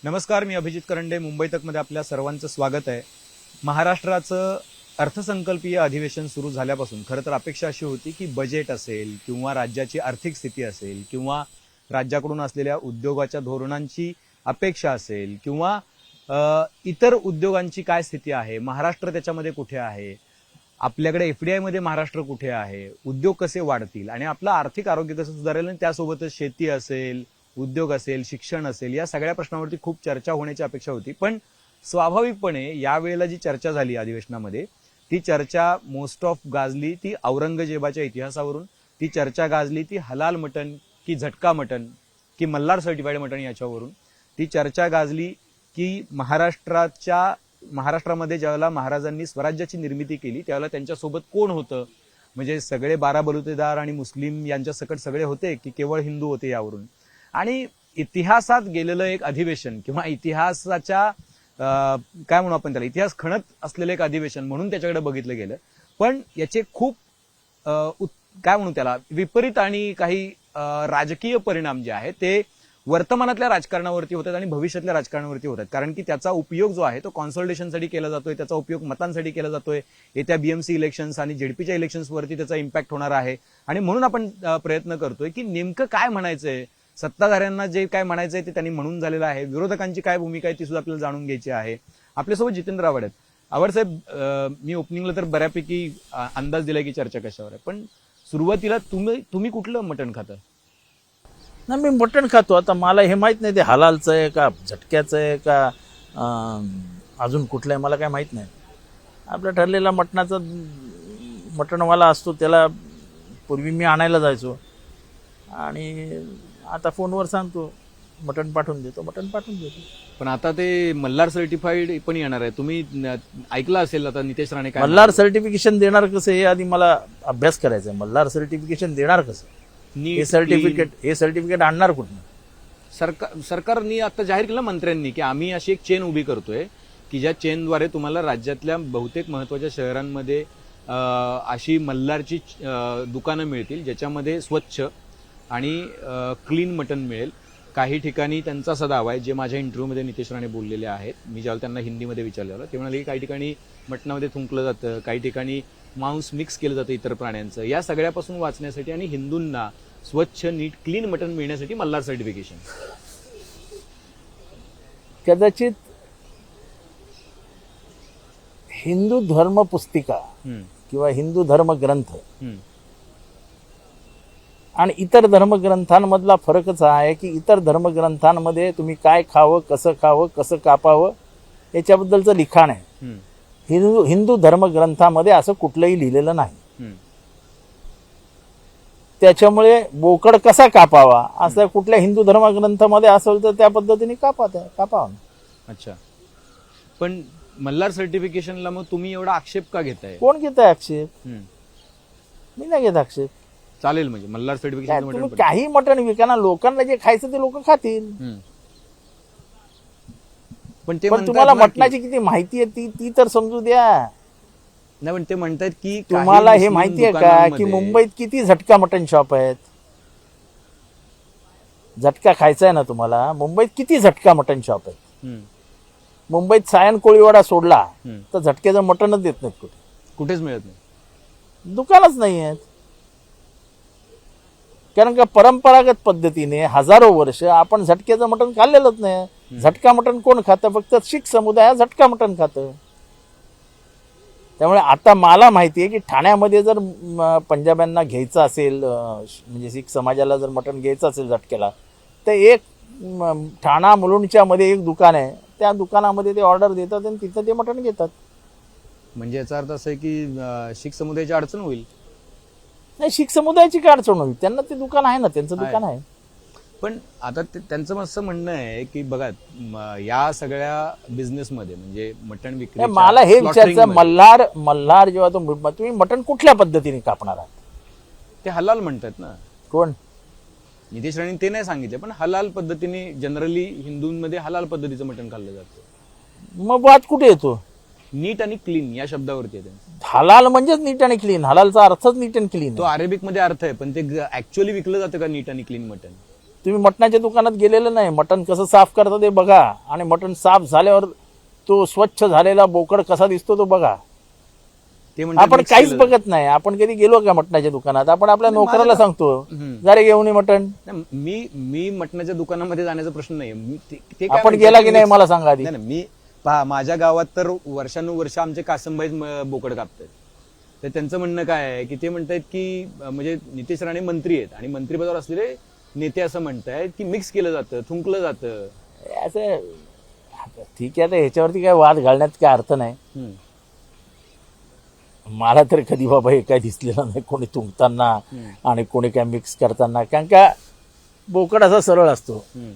नमस्कार, मी अभिजित करंडे. मुंबई तकमध्ये आपल्या सर्वांचं स्वागत आहे. महाराष्ट्राचं अर्थसंकल्पीय अधिवेशन सुरू झाल्यापासून खरं तर अपेक्षा अशी होती की बजेट असेल किंवा राज्याची आर्थिक स्थिती असेल किंवा राज्याकडून असलेल्या उद्योगाच्या धोरणांची अपेक्षा असेल किंवा इतर उद्योगांची काय स्थिती आहे, महाराष्ट्र त्याच्यामध्ये कुठे आहे, आपल्याकडे FDI मध्ये महाराष्ट्र कुठे आहे, उद्योग कसे वाढतील आणि आपलं आर्थिक आरोग्य कसं सुधारेल आणि त्यासोबतच शेती असेल, उद्योग असेल, शिक्षण असेल, या सगळ्या प्रश्नावरती खूप चर्चा होण्याची अपेक्षा होती. पण स्वाभाविकपणे यावेळेला जी चर्चा झाली अधिवेशनामध्ये, ती चर्चा मोस्ट ऑफ गाजली ती औरंगजेबाच्या इतिहासावरून, ती चर्चा गाजली ती हलाल मटन की झटका मटन की मल्हार सर्टिफाईड मटन याच्यावरून, ती चर्चा गाजली की महाराष्ट्रामध्ये ज्यावेळेला महाराजांनी स्वराज्याची निर्मिती केली त्यावेळेला त्यांच्यासोबत कोण होतं, म्हणजे सगळे 12 बलुतेदार आणि मुस्लिम यांच्या सकट सगळे होते की केवळ हिंदू होते, यावरून. आणि इतिहासात गेलेलं एक अधिवेशन किंवा इतिहासाच्या काय म्हणू आपण त्याला, इतिहास खणत असलेलं एक अधिवेशन म्हणून त्याच्याकडे बघितलं गेलं. पण याचे खूप काय म्हणू त्याला, विपरीत आणि काही राजकीय परिणाम जे आहेत ते वर्तमानातल्या राजकारणावरती होतात आणि भविष्यातल्या राजकारणावरती होतात. कारण की त्याचा उपयोग जो आहे तो कॉन्सॉलिडेशनसाठी केला जातोय, त्याचा उपयोग मतांसाठी केला जातोय. येत्या BMC इलेक्शन्स आणि ZP इलेक्शन्सवरती त्याचा इम्पॅक्ट होणार आहे. आणि म्हणून आपण प्रयत्न करतोय की नेमकं काय म्हणायचंय, सत्ताधाऱ्यांना जे काय म्हणायचंय ते त्यांनी म्हणून झालेलं आहे, विरोधकांची काय भूमिका आहे ती सुद्धा आपल्याला जाणून घ्यायची आहे. आपल्यासोबत जितेंद्र आव्हाड आहेत. आव्हाड साहेब, मी ओपनिंगला तर बऱ्यापैकी अंदाज दिलाय की चर्चा कशावर आहे, पण सुरुवातीला तुम्ही कुठलं मटण खाता? ना, मी मटण खातो. आता मला हे माहीत नाही ते हलालचं आहे का झटक्याचं आहे का अजून कुठलं आहे, मला काय माहीत नाही. आपला ठरलेला मटणवाला असतो, त्याला पूर्वी मी आणायला जायचो आणि आता फोनवर सांगतो मटण पाठवून देतो, मटण पाठवून देतो. पण आता ते मल्हार सर्टिफाईड पण येणार आहे. तुम्ही ऐकलं असेल आता नितेश राणे काय मल्हार सर्टिफिकेशन देणार कसं हे आधी मला अभ्यास करायचा आहे. मल्हार सर्टिफिकेशन देणार कसं, हे सर्टिफिकेट आणणार कुठून? सरकारने आता जाहीर केलं मंत्र्यांनी की आम्ही अशी एक चेन उभी करतोय की ज्या चेनद्वारे तुम्हाला राज्यातल्या बहुतेक महत्वाच्या शहरांमध्ये अशी मल्हारची दुकानं मिळतील ज्याच्यामध्ये स्वच्छ आणि क्लीन मटन मिळेल. काही ठिकाणी त्यांचा असा दावा आहे, जे माझ्या इंटरव्ह्यूमध्ये नितेश राणे बोललेले आहेत, मी ज्यावेळेला त्यांना हिंदीमध्ये विचारलं ते म्हणाले की काही ठिकाणी मटणामध्ये थुंकलं जातं, काही ठिकाणी मांस मिक्स केलं जातं इतर प्राण्यांचं. या सगळ्यापासून वाचण्यासाठी आणि हिंदूंना स्वच्छ नीट क्लीन मटन मिळण्यासाठी मल्हार सर्टिफिकेशन. कदाचित हिंदू धर्म पुस्तिका किंवा हिंदू धर्म ग्रंथ आणि इतर धर्मग्रंथांमधला फरकच आहे की इतर धर्मग्रंथांमध्ये तुम्ही काय खावं, कसं कापावं याच्याबद्दलचं लिखाण आहे. हिंदू धर्मग्रंथामध्ये असं कुठलंही लिहिलेलं नाही. त्याच्यामुळे बोकड कसा कापावा असं कुठल्या हिंदू धर्मग्रंथामध्ये असेल तर त्या पद्धतीने कापावा. अच्छा, पण मल्हार सर्टिफिकेशनला मग तुम्ही एवढा आक्षेप का घेताय? कोण घेताय आक्षेप? मी नाही घेत आक्षेप. चालेल, म्हणजे मल्हार सर्टिफिकेशन तुम्ही काही मटण विका ना, लोकांना जे खायचं ते लोक खातील. पण तुम्हाला मटणाची किती माहिती आहे ती तर समजू द्या. नाही, पण ते म्हणतात की तुम्हाला हे माहिती आहे का की मुंबईत किती झटका मटण शॉप आहेत? झटका खायचा आहे ना तुम्हाला, मुंबईत किती झटका मटण शॉप आहेत? मुंबईत सायन कोळीवाडा सोडला तर झटक्याचं मटणच देत नाहीत, कुठेच मिळत नाही, दुकानच नाही आहेत. कारण का परंपरागत पद्धतीने हजारो वर्ष आपण झटक्याचं मटण खाल्लेलंच नाही. झटका मटण कोण खातं? फक्त शीख समुदाय हा झटका मटण खातं. त्यामुळे आता मला माहिती आहे की ठाण्यामध्ये जर पंजाब्यांना घ्यायचं असेल, म्हणजे शीख समाजाला जर मटण घ्यायचं असेल झटक्याला, तर एक ठाणा मुलुंडच्या मध्ये एक दुकान आहे, त्या दुकानामध्ये ते ऑर्डर देतात आणि तिथं ते मटण घेतात. म्हणजे याचा अर्थ असं आहे की शीख समुदायाची अडचण होईल? नाही, शीख समुदायाची काय अडचण होईल? त्यांना ते दुकान आहे ना, त्यांचं दुकान आहे. पण आता त्यांचं असं म्हणणं आहे की बघा, या सगळ्या बिझनेसमध्ये म्हणजे मटण विक्री, मला हे विचारायचं, मल्हार जेव्हा तुम्ही मटण कुठल्या पद्धतीने कापणार आहात? ते हलाल म्हणतात ना. कोण? नितेश राणे ते नाही सांगितले, पण हलाल पद्धतीने जनरली हिंदूंमध्ये हलाल पद्धतीचं मटण खाल्लं जातं. मग वाद कुठे येतो? नीट आणि क्लीन या शब्दावरती येते. हलाल म्हणजेच नीट आणि क्लीन, हलालचा अर्थच नीट आणि क्लीन. तो अरेबिक मध्ये अर्थ आहे, पण ते ऍक्च्युअली विकलं जातं का नीट आणि क्लीन मटन? तुम्ही मटणाच्या दुकानात गेलेलं नाही, मटण कसं साफ करतात ते बघा, आणि मटण साफ झाल्यावर तो स्वच्छ झालेला बोकड कसा दिसतो तो बघा. ते म्हणतात आपण mix काहीच केलं बघत नाही. आपण कधी गेलो का मटणाच्या दुकानात? आपण आपल्या नोकराला सांगतो हम्म. जरा घेऊन ये मटण. नाही, मी मटणाच्या दुकानामध्ये जाण्याचा प्रश्न नाही. ते काय आपण म्हणतात गेला की की नाही mix- मला सांगा आधी. नाही नाही, मी पहा, माझ्या गावात तर वर्षानुवर्ष आमचे कासमबाई बोकड कापतात. तर त्यांचं म्हणणं काय आहे की ते म्हणतात की म्हणजे नितेश राणे मंत्री आहेत आणि मंत्रिपदावर असलेले नेते असं म्हणतायत की मिक्स केलं जातं, थुंकलं जातं. असं ठीक आहे, आता ह्याच्यावरती काय वाद घालण्यात काय अर्थ नाही. हम्म, मला तर कधी बाबा हे काय दिसलेलं नाही कोणी तुंकताना आणि कोणी काय मिक्स करताना. कारण का बोकड असा सरळ असतो. हम्म,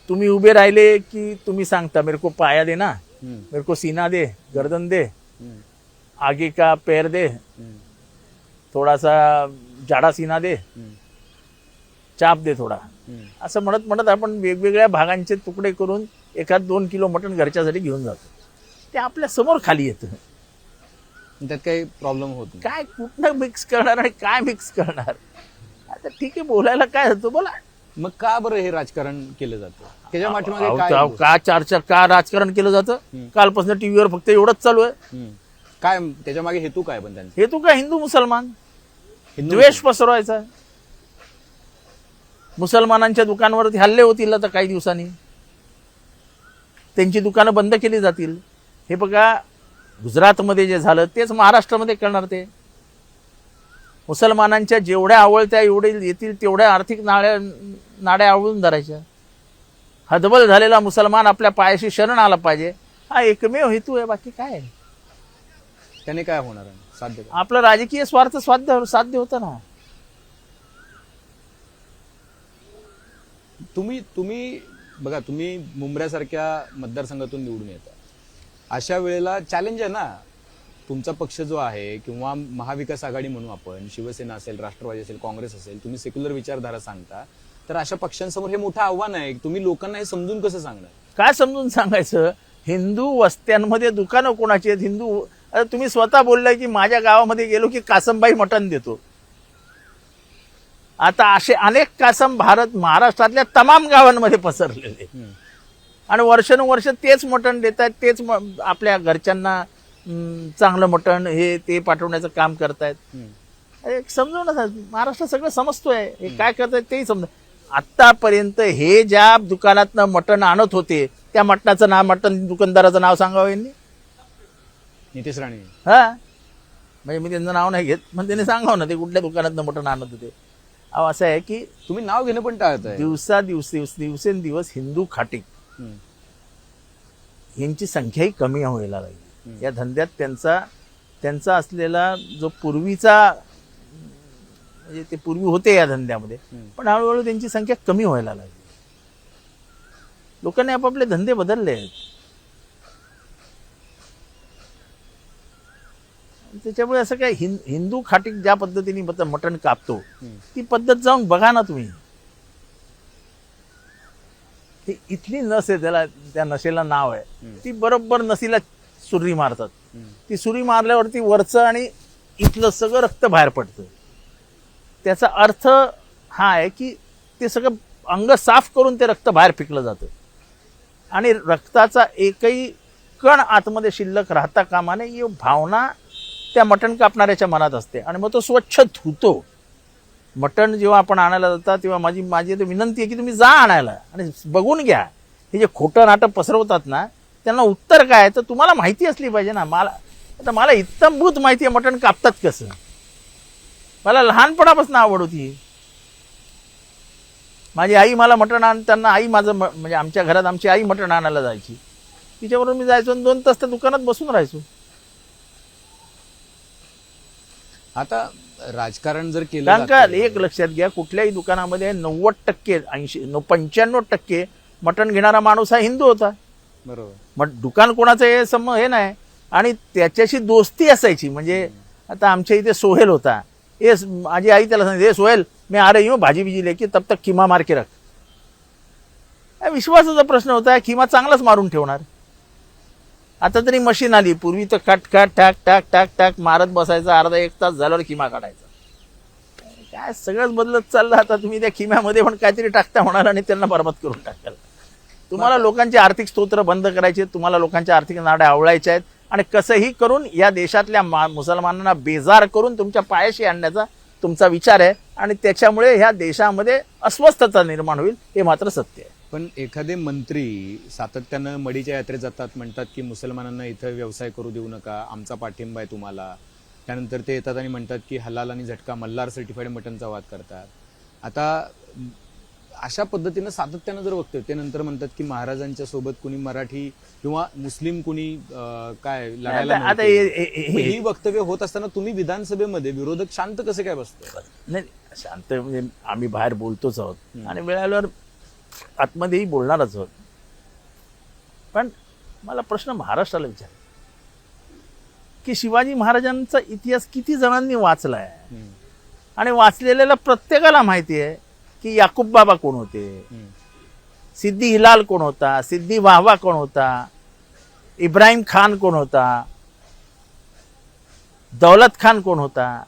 तुम्ही उभे राहिले की तुम्ही सांगता मेरे को पाया दे ना, हम्म, मेरे को सीना दे, गर्दन दे, हम्म, आगे का पैर दे, हम्म, थोड़ा सा जाडा सीना दे, हम्म, चाप दे थोडा, हम्म. असं म्हणत म्हणत आपण वेगवेगळ्या भागांचे तुकडे करून 1-2 किलो मटण घरच्यासाठी घेऊन जातो. ते आपल्या समोर खाली येतं. त्यात काही प्रॉब्लेम होत नाही. काय कुठनं मिक्स करणार आणि काय मिक्स करणार? आता ठीक आहे, बोलायला काय होतं बोला. मग का बरं हे राजकारण केलं जातं? त्याच्या पाठीमागे अहो, काय का चर्चा का राजकारण केलं जातं? कालपासून टीव्हीवर फक्त एवढंच चालू आहे. हम्म. काय त्याच्या मागे हेतू काय पण त्यांचा? हे तू का हिंदू मुसलमान हिंदू द्वेष पसरवायचा? मुसलमानांच्या दुकानावरती हल्ले होतील आता काही दिवसांनी, त्यांची दुकानं बंद केली जातील. हे बघा, गुजरातमध्ये जे झालं तेच महाराष्ट्रामध्ये करणार. ते मुसलमानांच्या जेवढ्या आवळत्या एवढे येतील तेवढ्या आर्थिक नाड्या आवळून धरायच्या. हतबल झालेला मुसलमान आपल्या पायाशी शरण आला पाहिजे, हा एकमेव हेतू आहे. बाकी काय आहे? त्याने काय होणार आहे? साध्य काय? आपलं राजकीय स्वार्थ साध्य होतं ना. तुम्ही बघा, तुम्ही मुंबऱ्यासारख्या मतदारसंघातून निवडून येता. अशा वेळेला चॅलेंज आहे ना, तुमचा पक्ष जो आहे किंवा महाविकास आघाडी म्हणू आपण, शिवसेना असेल, राष्ट्रवादी असेल, काँग्रेस असेल, तुम्ही सेक्युलर विचारधारा सांगता, तर अशा पक्षांसमोर हे मोठं आव्हान आहे. तुम्ही लोकांना हे समजून कसं सांगणार? काय समजून सांगायचं? हिंदू वस्त्यांमध्ये दुकानं कोणाची आहेत? हिंदू, आता तुम्ही स्वतः बोललाय की माझ्या गावामध्ये गेलो की कासमबाई मटण देतो. आता असे अनेक कासम महाराष्ट्रातल्या तमाम गावांमध्ये पसरलेले, आणि वर्षानुवर्ष तेच मटण देत आहेत, तेच आपल्या घरच्यांना चांगलं मटण हे ते पाठवण्याचं काम करतायत. एक समजून महाराष्ट्र सगळं समजतोय हे काय करतायत तेही समज. आतापर्यंत हे ज्या दुकानातनं मटण आणत होते त्या मटणाचं नाव, मटण दुकानदाराचं नाव सांगावं यांनी. नितेश राणे. हा, म्हणजे मी त्यांचं नाव नाही घेत, पण त्यांनी सांगावं ना ते कुठल्या दुकानातनं मटण आणत होते. अहो, असं आहे की तुम्ही नाव घेणं पण टाळताय. दिवसेंदिवस हिंदू खाटीक यांची संख्याही कमी व्हायला लागली. या धंद्यात त्यांचा असलेला जो पूर्वीचा, म्हणजे ते पूर्वी होते या धंद्यामध्ये, पण हळूहळू त्यांची संख्या कमी व्हायला लागली. लोकांनी आपापले धंदे बदलले आहेत. त्याच्यामुळे असं काय हिंदू खाटीक ज्या पद्धतीने मटण कापतो ती पद्धत जाऊन बघा ना तुम्ही. ती इथली नस आहे, त्या नशेला नाव आहे, ती बरोबर नसीला सुरी मारतात. ती सुरी मारल्यावरती वरचं आणि इथलं सगळं रक्त बाहेर पडतं. त्याचा अर्थ हा आहे की ते सगळं अंग साफ करून ते रक्त बाहेर फेकलं जातं, आणि रक्ताचा एकही कण आतमध्ये शिल्लक राहता कामा नये ही भावना त्या मटण कापणाऱ्याच्या मनात असते. आणि मग तो स्वच्छ धुतो. मटण जेव्हा आपण आणायला जाता तेव्हा माझी तर विनंती आहे की तुम्ही जा आणायला आणि बघून घ्या. हे जे खोटं नाटक पसरवतात ना, त्यांना उत्तर काय तर तुम्हाला माहिती असली पाहिजे ना. मला इत्तमभूत माहिती आहे मटण कापतात कसं. मला लहानपणापासून आवड होती. माझी आई मला मटण आणताना, आई माझं म्हणजे आमच्या घरात आमची आई मटण आणायला जायची, तिच्याबरोबर मी जायचो आणि 2 तास त्या दुकानात बसून राहायचो. आता राजकारण जर केलं कारण का जातंय- एक लक्षात घ्या, कुठल्याही दुकानामध्ये 90%, 95% मटण घेणारा माणूस हा हिंदू होता. बरोबर. मग दुकान कोणाचं हे नाही. आणि त्याच्याशी दोस्ती असायची. म्हणजे आता आमच्या इथे सोहेल होता, माझी आई त्याला सांगितलं, सोहेल मी आ रही हूं भाजी बिजी लेके, तब तक खिमा मार के रख. विश्वासाचा प्रश्न होता, खिमा चांगलाच मारून ठेवणार. आता तरी मशीन आली, पूर्वी तर कट कट टाक टाक टाक टाक मारत बसायचा, अर्धा 1 तास झाल्यावर खिमा काढायचा. काय सगळंच बदलत चाललं. आता तुम्ही त्या किम्यामध्ये पण काहीतरी टाकता होणार आणि त्यांना बरबाद करून टाकाल. तुम्हाला लोकांचे आर्थिक स्तोत्र बंद करायचे, तुम्हाला लोकांच्या आर्थिक नाड्या आवळायच्या आहेत आणि कसंही करून या देशातल्या मुसलमानांना बेजार करून तुमच्या पायाशी आणण्याचा तुमचा विचार आहे आणि त्याच्यामुळे ह्या देशामध्ये अस्वस्थता निर्माण होईल, हे मात्र सत्य आहे. पण एखादे मंत्री सातत्यानं मडीच्या यात्रेत जातात, म्हणतात की मुसलमानांना इथं व्यवसाय करू देऊ नका, आमचा पाठिंबा आहे तुम्हाला. त्यानंतर ते येतात आणि म्हणतात की हलाल आणि झटका मल्हार सर्टिफाईड मटनचा वाद करतात. आता अशा पद्धतीनं सातत्यानं जर बघतोय, ते नंतर म्हणतात की महाराजांच्या सोबत कुणी मराठी किंवा मुस्लिम कुणी काय लढायला आता नव्हते. ही वक्तव्य होत असताना तुम्ही विधानसभेमध्ये विरोधक शांत कसे काय बसतो? नाही, शांत म्हणजे आम्ही बाहेर बोलतोच आहोत आणि वेळावर आतमध्येही बोलणारच आहोत. पण मला प्रश्न महाराष्ट्राला विचार की शिवाजी महाराजांचा इतिहास किती जणांनी वाचलाय आणि वाचलेल्याला प्रत्येकाला माहिती आहे की याकूब बाबा कोण होते, सिद्दी हिलाल कोण होता, सिद्दी वाहवा कोण होता, इब्राहिम खान कोण होता, दौलत खान कोण होता,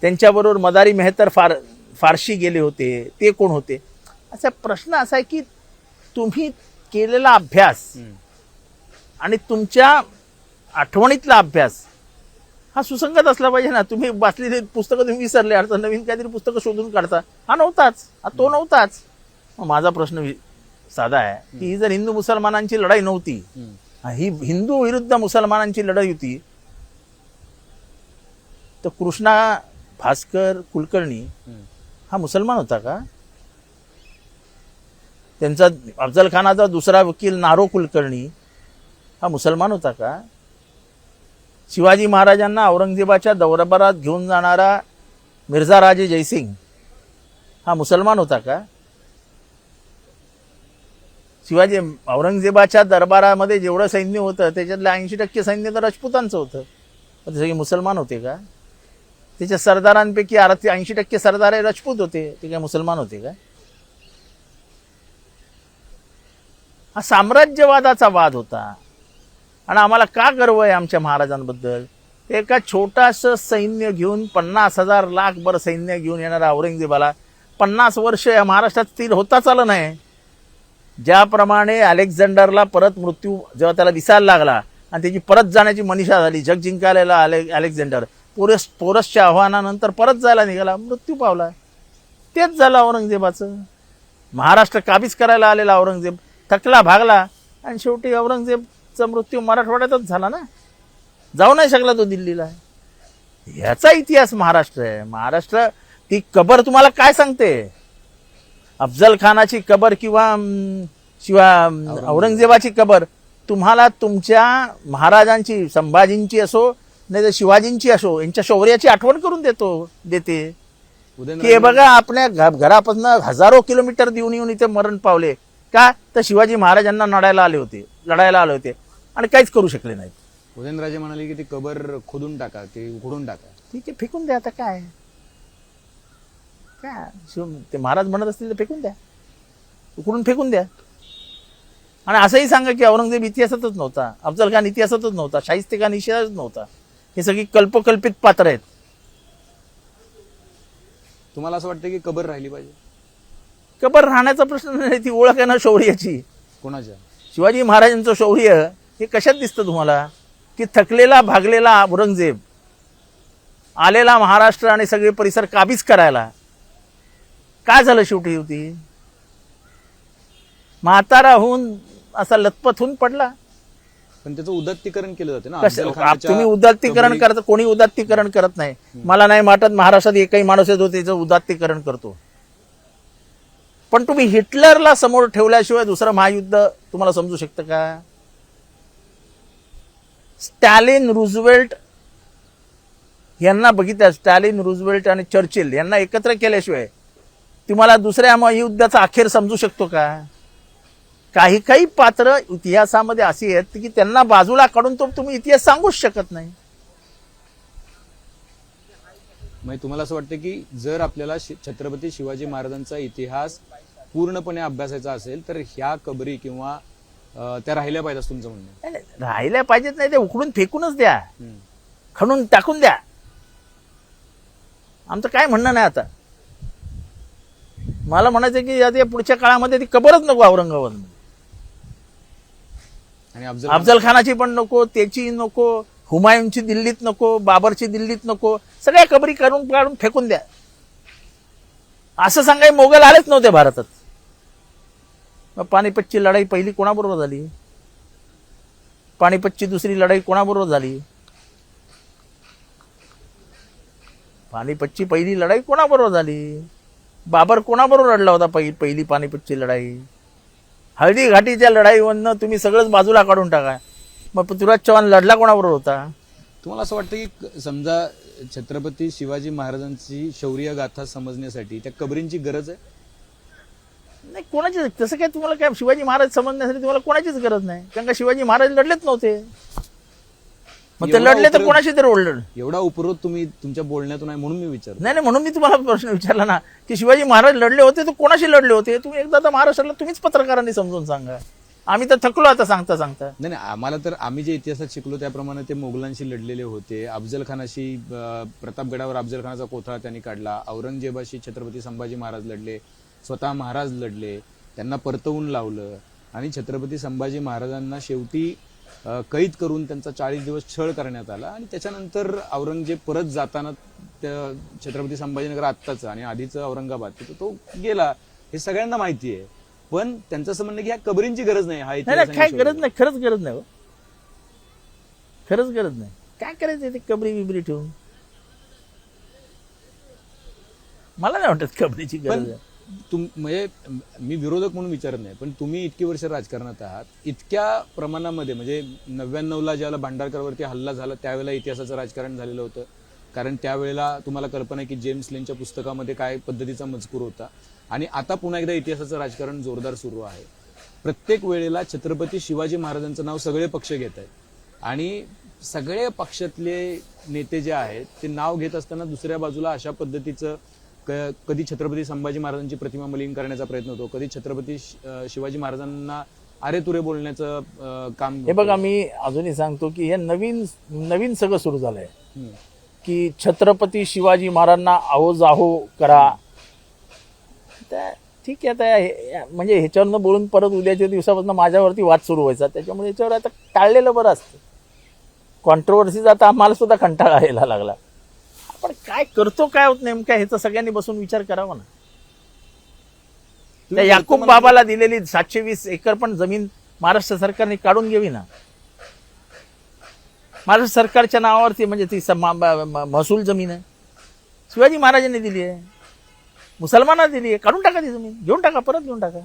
त्यांच्याबरोबर मदारी मेहतर फारशी गेले होते, ते कोण होते. असा प्रश्न असा आहे की तुम्ही केलेला अभ्यास आणि तुमच्या आठवणीतला अभ्यास हा सुसंगत असला पाहिजे ना. तुम्ही वाचलेली पुस्तकं तुम्ही विसरले, अर्थ नवीन काहीतरी पुस्तकं शोधून काढता, हा नव्हताच, हा तो नव्हताच. मग माझा प्रश्न साधा आहे की ही जर हिंदू मुसलमानांची लढाई नव्हती, ही हिंदू विरुद्ध मुसलमानांची लढाई होती, तर कृष्णा भास्कर कुलकर्णी हा मुसलमान होता का? त्यांचा अफजल खानाचा दुसरा वकील नारो कुलकर्णी हा मुसलमान होता का? शिवाजी महाराजांना औरंगजेबाच्या दरबारात घेऊन जाणारा मिर्झा राजे जयसिंग हा मुसलमान होता का? शिवाजी औरंगजेबाच्या दरबारामध्ये जेवढं सैन्य होतं त्याच्यातलं 80% सैन्य तर राजपुतांचं होतं, पण ते सगळे मुसलमान होते का? त्याच्या सरदारांपैकी 80% सरदार हे राजपूत होते, ते काय मुसलमान होते का? हा साम्राज्यवादाचा वाद होता. आणि आम्हाला का गर्व आहे आमच्या महाराजांबद्दल? एका छोटासं सैन्य घेऊन 50,000 लाखभर सैन्य घेऊन येणारा औरंगजेबाला 50 वर्ष या महाराष्ट्रात स्थिर होताच आलं नाही. ज्याप्रमाणे अलेक्झांडरला परत मृत्यू जेव्हा त्याला दिसायला लागला आणि त्याची परत जाण्याची मनीषा झाली, जग जिंकायला अलेक्झांडर पोरसच्या आव्हानानंतर परत जायला निघाला, मृत्यू पावला. तेच झालं औरंगजेबाचं. महाराष्ट्र काबीज करायला आलेला औरंगजेब थकला भागला आणि शेवटी औरंगजेबचा मृत्यू मराठवाड्यातच झाला ना, जाऊ नाही शकला तो दिल्लीला. याचा इतिहास महाराष्ट्र आहे. महाराष्ट्र ती कबर तुम्हाला काय सांगते? अफजल खानाची कबर किंवा औरंगजेबाची कबर तुम्हाला तुमच्या महाराजांची, संभाजींची असो नाही तर शिवाजींची असो, यांच्या शौर्याची आठवण करून देते की हे बघा आपल्या घरापासून हजारो किलोमीटर देऊन येऊन इथे मरण पावले का? तर शिवाजी महाराजांना लढायला आले होते आणि काहीच करू शकले नाहीत. उदयनराजे म्हणाले की ती कबर खोदून टाका, ते उघडून टाका. ठीक आहे, फेकून द्या. आता काय ते महाराज म्हणत असतील तर फेकून द्या, उकडून फेकून द्या. आणि असंही सांगा की औरंगजेब इतिहासातच नव्हता, अफजल खान इतिहासातच नव्हता, शाहिस्तेखान इतिहासातच नव्हता. हे सगळी कल्पकल्पित पात्र आहेत. तुम्हाला असं वाटतं की कबर राहिली पाहिजे? कबर राहण्याचा प्रश्न नाही, ती ओळख आहे ना शौर्याची. कोणाच्या? शिवाजी महाराजांचं शौर्य हे कशात दिसतं तुम्हाला? की थकलेला भागलेला औरंगजेब आलेला महाराष्ट्र आणि सगळे परिसर काबीज करायला. काय झालं शेवटी? होती म्हातारा होऊन असा लथपथ होऊन पडला. पण त्याचं उदात्तीकरण केलं जाते ना. तुम्ही उदात्तीकरण करता, कोणी उदात्तीकरण करत नाही. मला नाही वाटत महाराष्ट्रात एकही माणूस येतो त्याचं उदात्तीकरण करतो. पण तुम्ही हिटलरला समोर ठेवल्याशिवाय दुसरं महायुद्ध तुम्हाला समजू शकतं का? स्टॅलिन, रूझवेल्ट यांना बघितलं, स्टॅलिन, रूझवेल्ट आणि चर्चिल यांना एकत्र केल्याशिवाय तुम्हाला दुसऱ्या महायुद्धाचा अखेर समजू शकतो का? काही पात्र इतिहासामध्ये अशी आहेत की त्यांना बाजूला काढून तुम्ही इतिहास सांगूच शकत नाही. म्हणजे तुम्हाला असं वाटतं की जर आपल्याला छत्रपती शिवाजी महाराजांचा इतिहास पूर्णपणे अभ्यासायचा असेल तर ह्या कबरी किंवा त्या राहिल्या पाहिजेत तुमचं म्हणणं? राहिल्या पाहिजेत नाही, ते उकडून फेकूनच द्या, खणून टाकून द्या. आमचं काय म्हणणं नाही आता. मला म्हणायचं की आता या पुढच्या काळामध्ये ती कबरच नको औरंगाबाद. आणि अफजल खानाची पण नको, त्याची नको, हुमायूनची दिल्लीत नको, बाबरची दिल्लीत नको, सगळ्या कबरी काढून काढून फेकून द्या. असं सांगाय मोगल आलेच नव्हते भारतात. मग पानिपतची लढाई पहिली कोणाबरोबर झाली? पानिपतची दुसरी लढाई कोणाबरोबर झाली? पानिपतची पहिली लढाई कोणाबरोबर झाली? बाबर कोणाबरोबर लढला होता पहिली पानिपतची लढाई? हळदी घाटीच्या लढाईवरनं तुम्ही सगळंच बाजूला काढून टाका. मग पृथ्वीराज चव्हाण लढला कोणाबरोबर होता? तुम्हाला असं वाटतं की समजा छत्रपती शिवाजी महाराजांची शौर्य गाथा समजण्यासाठी त्या कबरींची गरज आहे? नाही, कोणाची तसं काय तुम्हाला काय शिवाजी महाराज समजण्यासाठी तुम्हाला कोणाचीच गरज नाही, कारण का शिवाजी महाराज लढलेच नव्हते. मग ते लढले तर कोणाशी तरी ओढलं. एवढा उपरोध तुम्ही तुमच्या बोलण्यातून आहे म्हणून मी विचारतो. नाही, म्हणून मी तुम्हाला प्रश्न विचारला ना की शिवाजी महाराज लढले होते तर कोणाशी लढले होते. तुम्ही एकदा तर महाराष्ट्राला तुम्हीच पत्रकारांनी समजून सांगा. आम्ही तर थकलो आता सांगता सांगता. नाही, आम्हाला तर आम्ही जे इतिहासात शिकलो त्याप्रमाणे ते मोगलांशी लढलेले होते. अफजल खानाशी प्रतापगडावर अफजल खानाचा कोथळा त्यांनी काढला. औरंगजेबाशी छत्रपती संभाजी महाराज लढले, स्वतः महाराज लढले, त्यांना परतवून लावलं आणि छत्रपती संभाजी महाराजांना शेवटी कैद करून त्यांचा 40 दिवस छळ करण्यात आला. आणि त्याच्यानंतर औरंगजेब परत जाताना छत्रपती संभाजीनगर आत्ताचं आणि आधीचं औरंगाबाद तिथं तो गेला, हे सगळ्यांना माहिती आहे. पण त्यांचं असं म्हणणं की ह्या कबरींची गरज नाही. हा काय गरज नाही, खरंच गरज नाही. खरंच गरज नाही. काय करायचं ते कबरी बिबरी ठेवून? मला नाही वाटत कबरीची गरज आहे. म्हणजे मी विरोधक म्हणून विचारत नाही, पण तुम्ही इतकी वर्ष राजकारणात आहात, इतक्या प्रमाणामध्ये म्हणजे 99ला ज्यावेळेला भांडारकरवरती हल्ला झाला त्यावेळेला इतिहासाचं राजकारण झालेलं होतं. कारण त्यावेळेला तुम्हाला कल्पना आहे की जेम्स लेनच्या पुस्तकामध्ये काय पद्धतीचा मजकूर होता. आणि आता पुन्हा एकदा इतिहासाचं राजकारण जोरदार सुरू आहे. प्रत्येक वेळेला छत्रपती शिवाजी महाराजांचं नाव सगळे पक्ष घेत आहेत आणि सगळे पक्षातले नेते जे आहेत ते नाव घेत असताना दुसऱ्या बाजूला अशा पद्धतीचं कधी छत्रपती संभाजी महाराजांची प्रतिमा मलिन करण्याचा प्रयत्न होतो, कधी छत्रपती शिवाजी महाराजांना अरे तुरे बोलण्याचं काम. हे बघा, मी अजूनही सांगतो की हे नवीन सगळं सुरू झालंय की छत्रपती शिवाजी महाराजांना आहो जाहो करा. ठीक आहे, आता म्हणजे ह्याच्यावरनं बोलून परत उद्याच्या दिवसापासून माझ्यावरती वाद सुरू व्हायचा. त्याच्यामुळे याच्यावर आता टाळलेलं बरं असतं. कॉन्ट्रोवर्सीचा आता आम्हाला सुद्धा कंटाळा यायला लागला. पण काय करतो काय होत नेमका ह्याचा सगळ्यांनी बसून विचार करावा ना. त्या याकूब बाबाला दिलेली 720 एकर पण जमीन महाराष्ट्र सरकारने काढून घ्यावी ना. महाराष्ट्र सरकारच्या नावावरती म्हणजे ती महसूल जमीन आहे, शिवाजी महाराजांनी दिली आहे, मुसलमानांना दिली आहे. काढून टाका ती जमीन, घेऊन टाका, परत घेऊन टाका.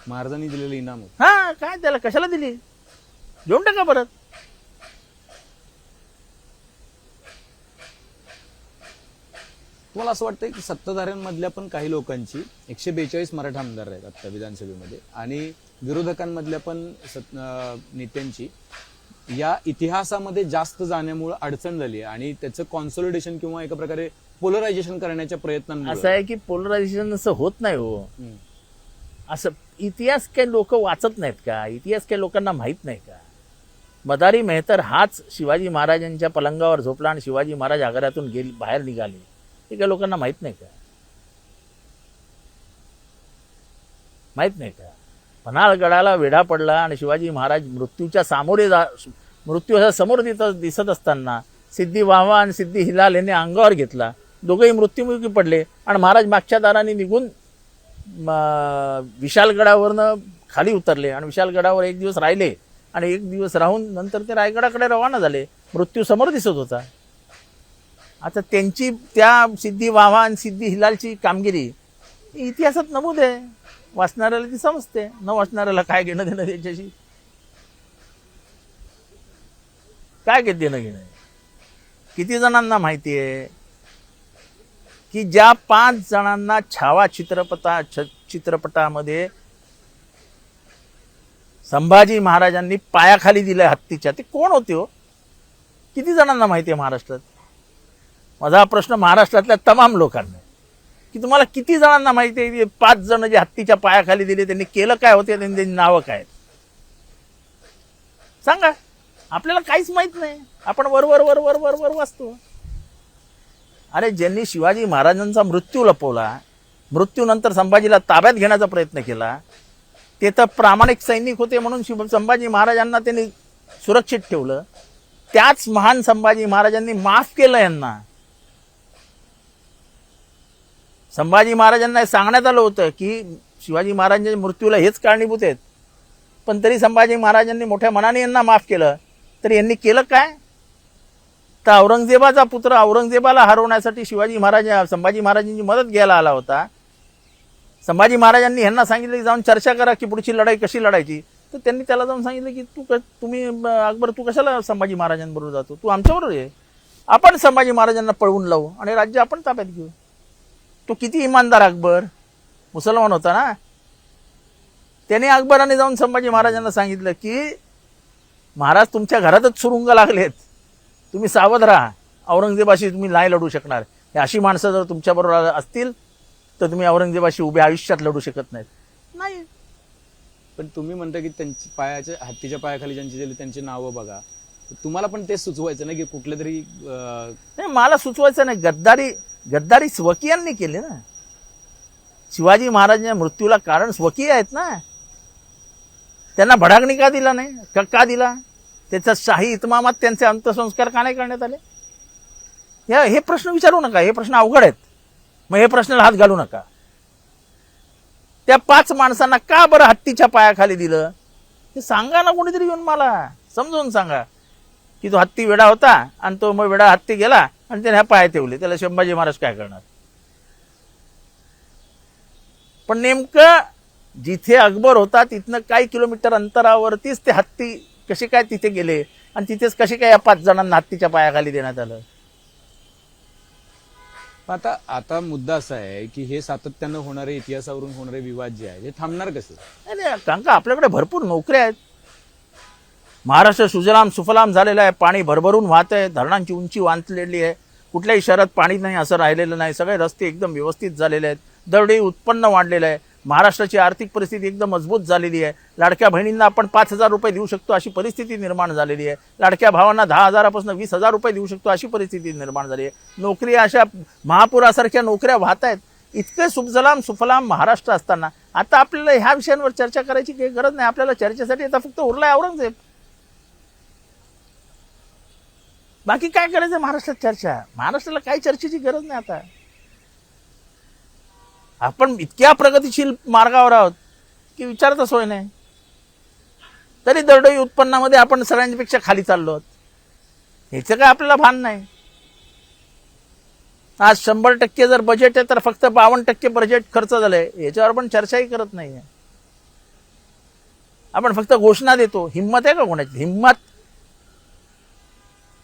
महाराजांनी दिलेलं इनाम. हा, काय त्याला कशाला दिली, घेऊन टाका परत. तुम्हाला असं वाटतं की सत्ताधाऱ्यांमधल्या पण काही लोकांची 142 मराठा आमदार आहेत आता विधानसभेमध्ये आणि विरोधकांमधल्या पण नेत्यांची या इतिहासामध्ये जास्त जाण्यामुळे अडचण झाली आहे आणि त्याचं कॉन्सॉलिडेशन किंवा एका प्रकारे पोलरायझेशन करण्याच्या प्रयत्नांमुळे. असं आहे की पोलरायझेशन असं होत नाही हो. असं इतिहास काही लोक वाचत नाहीत का? इतिहास काही लोकांना माहित नाही का? मदारी मेहतर हाच शिवाजी महाराजांच्या पलंगावर झोपला आणि शिवाजी महाराज आग्र्यातून बाहेर निघाले, हे काही लोकांना माहित नाही का? माहित नाही का? पन्हाळगडाला वेढा पडला आणि शिवाजी महाराज मृत्यूच्या मृत्यू समोर दिसत असताना सिद्धी वाहवा आणि सिद्धी हिलाल यांनी अंगावर घेतला. दोघेही मृत्युमुखी पडले आणि महाराज मागच्या दाराने निघून विशालगडावरनं खाली उतरले आणि विशालगडावर एक दिवस राहिले आणि एक दिवस राहून नंतर ते रायगडाकडे रवाना झाले. मृत्यू समोर दिसत होता. आता त्यांची त्या सिद्धी वाहवा आणि सिद्धी हिलालची कामगिरी इतिहासात नमूद आहे. वाचणाऱ्याला ती समजते, न वाचणाऱ्याला काय घेणं देणं त्याच्याशी, काय देणं घेणं. किती जणांना माहिती आहे की ज्या 5 जणांना छावा चित्रपटामध्ये संभाजी महाराजांनी पायाखाली दिलं हत्तीच्या, ते कोण होते हो? किती जणांना माहिती आहे महाराष्ट्रात? माझा प्रश्न महाराष्ट्रातल्या तमाम लोकांना की तुम्हाला किती जणांना माहिती आहे 5 जण जे हत्तीच्या पायाखाली दिले त्यांनी केलं काय होते, त्यांची नावं काय सांगा. आपल्याला काहीच माहित नाही. आपण वर वर वर वर वर वर वाचतो. अरे ज्यांनी शिवाजी महाराजांचा मृत्यू लपवला, मृत्यूनंतर संभाजीला ताब्यात घेण्याचा प्रयत्न केला, ते तर प्रामाणिक सैनिक होते म्हणून संभाजी महाराजांना त्यांनी सुरक्षित ठेवलं. त्याच महान संभाजी महाराजांनी माफ केलं यांना. संभाजी महाराजांना हे सांगण्यात आलं होतं की शिवाजी महाराजांच्या मृत्यूला हेच कारणीभूत आहेत, पण तरी संभाजी महाराजांनी मोठ्या मनाने यांना माफ केलं. तर यांनी केलं काय? तर औरंगजेबाचा पुत्र औरंगजेबाला हरवण्यासाठी संभाजी महाराजांची मदत घ्यायला आला होता. संभाजी महाराजांनी यांना सांगितलं की जाऊन चर्चा करा की पुढची लढाई कशी लढायची. तर त्यांनी त्याला जाऊन सांगितलं की तुम्ही अकबर, तू कशाला संभाजी महाराजांबरोबर जातो, तू आमच्याबरोबर आहे, आपण संभाजी महाराजांना पळवून लावू आणि राज्य आपण ताब्यात घेऊ. तो किती इमानदार अकबर, मुसलमान होता ना. त्याने अकबराने जाऊन संभाजी महाराजांना सांगितलं की महाराज तुमच्या घरातच सुरुंग लागलेत, तुम्ही सावध राहा, औरंगजेबाशी तुम्ही नाही लढू शकणार. हे अशी माणसं जर तुमच्याबरोबर असतील तर तुम्ही औरंगजेबाशी उभ्या आयुष्यात लढू शकत नाहीत. नाही. पण तुम्ही म्हणता की त्यांची हत्तीच्या पायाखाली ज्यांची गेली त्यांची नावं बघा, तुम्हाला पण तेच सुचवायचं ना की कुठलं तरी नाही, मला सुचवायचं नाही. गद्दारी स्वकीयांनी केली ना. शिवाजी महाराजांच्या मृत्यूला कारण स्वकीय आहेत ना. त्यांना भडागणी का दिला नाही, का दिला? त्याचा शाही इतमामात त्यांचे अंत्यसंस्कार का नाही करण्यात आले? हे प्रश्न विचारू नका. हे प्रश्न अवघड आहेत. मग हे प्रश्नाला हात घालू नका. त्या 5 माणसांना का बरं हत्तीच्या पायाखाली दिलं हे सांगा ना. कोणीतरी येऊन मला समजून सांगा की तो हत्ती वेडा होता आणि तो मग वेडा हत्ती गेला आणि त्याने ह्या पाय ठेवले, त्याला संभाजी महाराज काय करणार? पण नेमकं जिथे अकबर होता तिथनं काही किलोमीटर अंतरावरतीच ते हत्ती कसे काय तिथे गेले आणि तिथेच कसे काय या 5 जणांना हत्तीच्या पायाखाली देण्यात आलं? आता मुद्दा असा आहे की हे सातत्यानं होणारे, इतिहासावरून होणारे विवाद जे आहे हे थांबणार कसे? नाही, कारण का आपल्याकडे भरपूर नोकऱ्या आहेत. महाराष्ट्र सुजलाम सुफलाम झालेला आहे, पाणी भरभरून वाहत आहे, धरणांची उंची वांचलेली आहे, कुठल्याही शहरात पाणी नाही असं राहिलेलं नाही, सगळे रस्ते एकदम व्यवस्थित झालेले आहेत, दरडोई उत्पन्न वाढलेलं आहे, महाराष्ट्राची आर्थिक परिस्थिती एकदम मजबूत झालेली आहे. लाडक्या बहिणींना आपण 5,000 रुपये देऊ शकतो अशी परिस्थिती निर्माण झालेली आहे. लाडक्या भावांना 10,000पासून 20,000 रुपये देऊ शकतो अशी परिस्थिती निर्माण झाली आहे. नोकरी अशा महापुरासारख्या नोकऱ्या वाहत आहेत. इतके सुजलाम सुफलाम महाराष्ट्र असताना आता आपल्याला ह्या विषयांवर चर्चा करायची काही गरज नाही. आपल्याला चर्चेसाठी आता फक्त उरलाय औरंगजेब. बाकी काय करायचं महाराष्ट्रात चर्चा? महाराष्ट्राला काही चर्चेची गरज नाही. आता आपण इतक्या प्रगतिशील मार्गावर आहोत की विचारता सोय नाही. तरी दरडोई उत्पन्नामध्ये आपण सगळ्यांपेक्षा खाली चाललो आहोत. ह्याचं काय आपल्याला भान नाही. आज 100% जर बजेट आहे तर फक्त 52% बजेट खर्च झालंय, याच्यावर आपण चर्चाही करत नाहीये. आपण फक्त घोषणा देतो. हिंमत आहे का कोणाची? हिंमत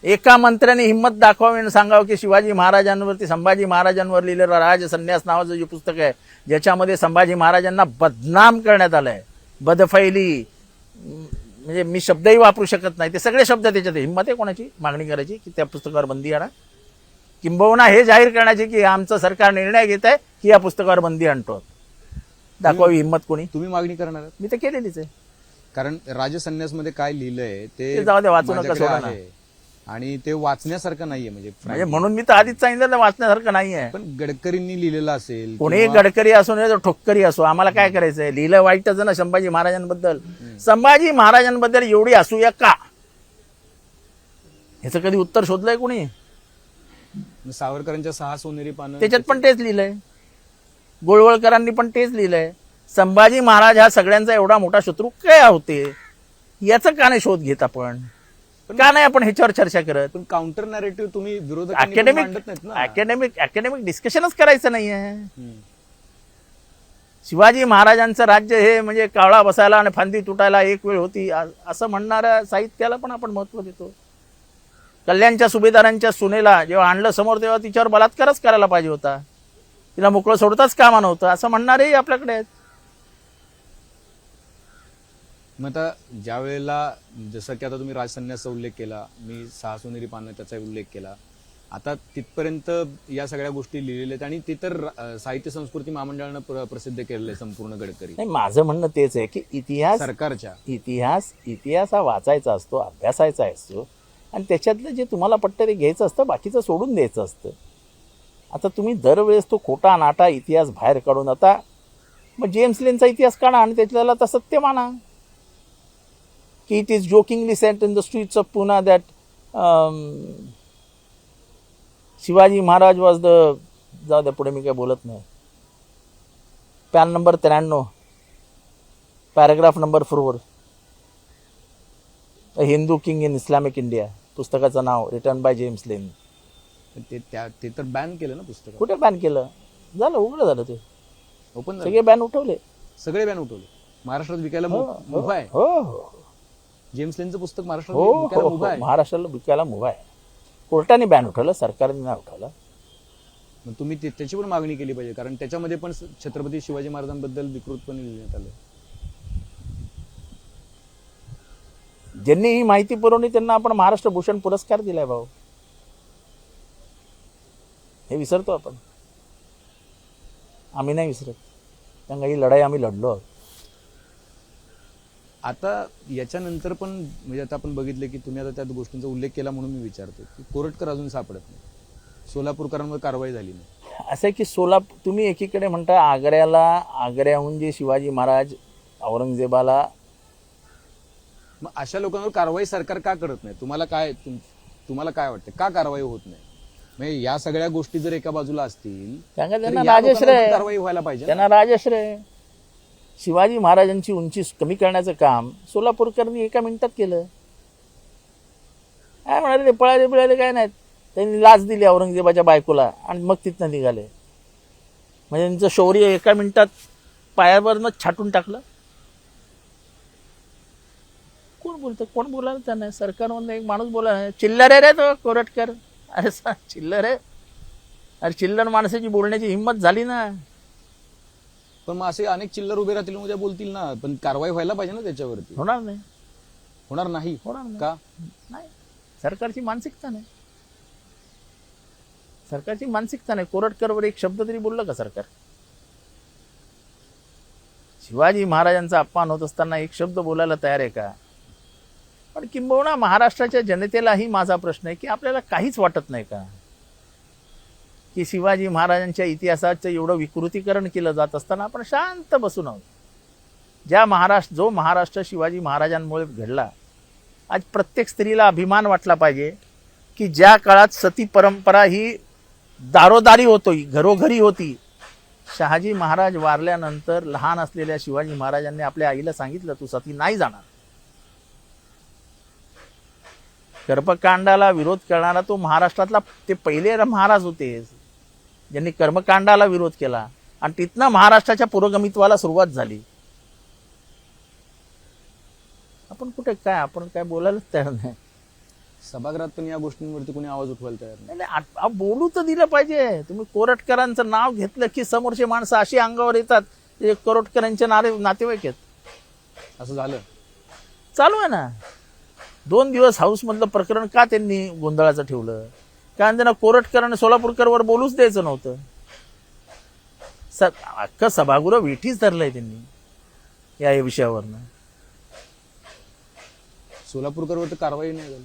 एका मंत्र्याने हिंमत दाखवावी आणि सांगावं की शिवाजी महाराजांवरती, संभाजी महाराजांवर लिहिलेलं राजसन्यास नावाचं जे पुस्तक आहे ज्याच्यामध्ये संभाजी महाराजांना बदनाम करण्यात आलंय, बदफैली, म्हणजे मी शब्दही वापरू शकत नाही, ते सगळे शब्द त्याच्यात. हिंमत आहे कोणाची मागणी करायची की त्या पुस्तकावर बंदी आणा? किंबहुना हे जाहीर करण्याचे की आमचं सरकार निर्णय घेत आहे की या पुस्तकावर बंदी आणतो. दाखवावी हिंमत कोणी? तुम्ही मागणी करणार आहात? मी तर केलेलीच आहे. कारण राजसन्यास मध्ये काय लिहिलंय ते जाऊ दे, वाचू नका, माझ्याकडे सोडा ना. आहे. आणि ते वाचण्यासारखं नाहीये. म्हणजे म्हणून मी तर आधीच सांगितलं वाचण्यासारखं नाहीये. पण गडकरींनी लिहिलेलं असेल, कोणीही गडकरी असो नाही तर ठोक्करी असो, आम्हाला काय करायचंय? लिहिलं वाईटच ना संभाजी महाराजांबद्दल. संभाजी महाराजांबद्दल एवढी असूया का, ह्याचं कधी उत्तर शोधलंय कोणी? सावरकरांच्या 6 सोनेरी पानं, त्याच्यात पण तेच लिहिलंय. गोळवळकरांनी पण तेच लिहिलंय. संभाजी महाराज हा सगळ्यांचा एवढा मोठा शत्रू काय होते, याचा का नाही शोध घेत आपण? का नाही आपण ह्याच्यावर चर्चा करत? पण काउंटर नॅरेटिव्ह तुम्ही विरोधकांनी मांडत नाहीत ना. अकॅडमिक डिस्कशनच करायचं नाहीये. शिवाजी महाराजांचं राज्य हे म्हणजे कावळा बसायला आणि फांदी तुटायला एक वेळ होती असं म्हणणाऱ्या साहित्याला पण आपण महत्व देतो. कल्याणच्या सुभेदारांच्या सुनेला जेव्हा आणलं समोर तेव्हा तिच्यावर बलात्कारच करायला पाहिजे होता, तिला मोकळं सोडताच कामा नव्हतं असं म्हणणारेही आपल्याकडे आहेत. मग आता ज्या वेळेला जसं की आता तुम्ही राजसन्यासचा उल्लेख केला, मी 6 सोनेरी पानं त्याचा उल्लेख केला, आता तिथपर्यंत या सगळ्या गोष्टी लिहिलेल्या आहेत आणि ते तर साहित्य संस्कृती महामंडळानं प्रसिद्ध केलेलं आहे संपूर्ण गडकरी नाही, माझं म्हणणं तेच आहे की सरकारच्या इतिहास हा वाचायचा असतो, अभ्यासायचा असतो आणि त्याच्यातलं जे तुम्हाला पटतं ते घ्यायचं असतं, बाकीचं सोडून द्यायचं असतं. आता तुम्ही दरवेळेस तो खोटा नाटा इतिहास बाहेर काढून आता मग जेम्स लेनचा इतिहास काढा आणि त्याच्याला आता सत्य माना की it is jokingly said in the streets of Pune that Shivaji Maharaj was the, जाऊ द्या पुढे मी काय बोलत नाही. पॅन number 93, paragraph number 4, a Hindu king in Islamic India, पुस्तकाचं नाव, रिटर्न बाय जेम्स लेन. ते तर बॅन केलं ना पुस्तक. कुठे बॅन केलं? झालं, उघडं झालं ते. ओपन सगळे बॅन उठवले. सगळे बॅन उठवले. महाराष्ट्रात विकायला मुभा आहे. हो जेम्स लेनचं पुस्तक महाराष्ट्रात हो विकायला हो मुभा आहे. महाराष्ट्राला विकायला मुभा आहे. कोर्टाने बॅन उठवलं, सरकारने नाही उठवलं. मग तुम्ही त्याची पण मागणी केली पाहिजे, कारण त्याच्यामध्ये पण छत्रपती शिवाजी महाराजांबद्दल विकृतपणे लिहिण्यात आलं. ज्यांनी ही माहिती पुरवली त्यांना आपण महाराष्ट्र भूषण पुरस्कार दिलाय भाऊ. हे विसरतो आपण. आम्ही नाही विसरत, कारण ही लढाई आम्ही लढलो आहोत. आता याच्यानंतर पण म्हणजे आता आपण बघितलं की तुम्ही आता त्या गोष्टींचा उल्लेख केला म्हणून मी विचारतो की कोरटकर अजून सापडत नाही, सोलापूरकरांवर कारवाई झाली नाही. असं आहे की तुम्ही एकीकडे म्हणता आग्र्याहून जे शिवाजी महाराज औरंगजेबाला, मग अशा लोकांवर कारवाई सरकार का करत नाही? तुम्हाला काय वाटतं, का कारवाई होत नाही? म्हणजे या सगळ्या गोष्टी जर एका बाजूला असतील तर त्यांना या राजश्रय, लोकांवर कारवाई व्हायला पाहिजे ना. त्यांना राजश्रय. शिवाजी महाराजांची उंची कमी करण्याचं काम सोलापूरकरांनी एका मिनिटात केलं. काय म्हणाले, ते पळाले काय नाहीत. त्यांनी लाच दिली औरंगजेबाच्या बायकोला आणि मग तिथनं निघाले. म्हणजे त्यांचं शौर्य एका मिनिटात पायावरनं छाटून टाकलं. कोण बोलतं? कोण बोलायला त्यांना? सरकारमधनं एक माणूस बोला, चिल्लर रे तो कोरटकर. अरे चिल्लर आहे? अरे चिल्लर माणसाची बोलण्याची हिंमत झाली ना. पण मग असे अनेक चिल्लर उभे राहतील, उद्या बोलतील ना, पण कारवाई व्हायला पाहिजे ना त्याच्यावरती. होणार नाही. होणार नाही का? नाही, सरकारची मानसिकता नाही. सरकारची मानसिकता नाही. कोरटकरवर एक शब्द तरी बोललं का सरकार? शिवाजी महाराजांचा अपमान होत असताना एक शब्द बोलायला तयार आहे का? पण किंबहुना महाराष्ट्राच्या जनतेलाही माझा प्रश्न आहे की आपल्याला काहीच वाटत नाही का की शिवाजी महाराजांच्या इतिहासाचं एवढं विकृतीकरण केलं जात असताना आपण शांत बसून आहोत. जो महाराष्ट्र शिवाजी महाराजांमुळे घडला, आज प्रत्येक स्त्रीला अभिमान वाटला पाहिजे की ज्या काळात सती परंपरा ही दारोदारी होती, घरोघरी होती, शहाजी महाराज वारल्यानंतर लहान असलेल्या शिवाजी महाराजांनी आपल्या आईला सांगितलं, तू सती नाही जाणार. कर्मकांडाला विरोध करणारा तो महाराष्ट्रातला ते पहिले महाराज होते ज्यांनी कर्मकांडाला विरोध केला आणि तिथनं महाराष्ट्राच्या पुरोगमित्वाला सुरुवात झाली. आपण काय बोलायलाच तयार नाही. सभागृहात पण या गोष्टींवरती कोणी आवाज उठवायला तयार नाही. बोलू तर दिलं पाहिजे. तुम्ही कोरटकरांचं नाव घेतलं की समोरचे माणसं अशी अंगावर येतात, ते कोरटकरांचे नातेवाईक आहेत. असं झालं, चालू आहे ना. 2 दिवस हाऊसमधलं प्रकरण का त्यांनी गोंधळाचं ठेवलं? कारण त्यांना कोरटकरांना सोलापूरकरवर बोलूच द्यायचं नव्हतं. अख्खं सभागृह वेठीच धरलंय त्यांनी या विषयावरनं. सोलापूरकरवर तर कारवाई नाही झाली.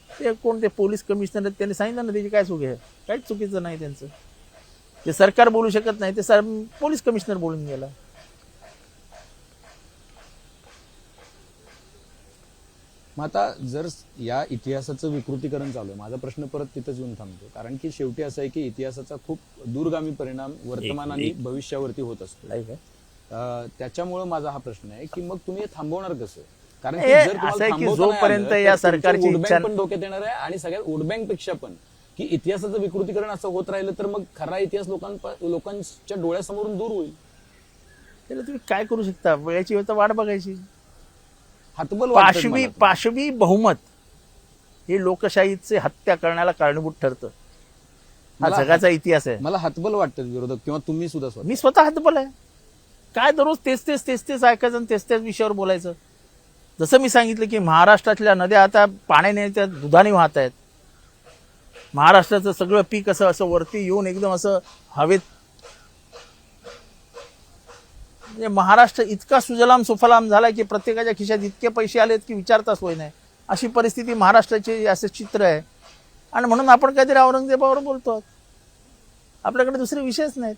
ते कोणते पोलीस कमिशनर आहेत, त्यांनी सांगितलं ना त्याची काय चूक आहे? काहीच चुकीचं नाही त्यांचं. ते सरकार बोलू शकत नाही, ते पोलीस कमिशनर बोलून गेला. मग आता जर या इतिहासाचं विकृतीकरण चालू आहे, माझा प्रश्न परत तिथंच येऊन थांबतो. कारण की शेवटी असं आहे की इतिहासाचा खूप दूरगामी परिणाम वर्तमान आणि भविष्यावरती होत असतो. त्याच्यामुळं माझा हा प्रश्न आहे की मग तुम्ही हे थांबवणार कसं? कारण की जर तुम्हाला जोपर्यंत या सरकारची इच्छा पण डोक्यात येणार आहे आणि सगळ्यात वोट बँक पेक्षा पण की इतिहासाचं विकृतीकरण असं होत राहिलं तर मग खरा इतिहास लोकांच्या डोळ्यासमोरून दूर होईल. त्याला तुम्ही काय करू शकता? वेळेची वेळ तर वाट बघायची. हातबल पाशवी बहुमत हे लोकशाहीचे हत्या करण्याला कारणीभूत ठरतं. हा जगाचा इतिहास आहे. मला हातबल वाटतं विरोधक किंवा तुम्ही सुद्धा. मी स्वतः हातबल आहे. काय दररोज तेच ऐकायचं आणि तेच विषयावर बोलायचं. जसं मी सांगितलं की महाराष्ट्रातल्या नद्या आता पाण्याने त्या दुधाने वाहत आहेत. महाराष्ट्राचं सगळं पीक असं वरती येऊन एकदम असं हवेत, म्हणजे महाराष्ट्र इतका सुजलाम सुफलाम झाला की प्रत्येकाच्या खिशात इतके पैसे आलेत की विचारता सोय नाही, अशी परिस्थिती महाराष्ट्राची असं चित्र आहे. आणि म्हणून आपण काहीतरी औरंगजेबावर बोलतो. आपल्याकडे दुसरे विषयच नाहीत,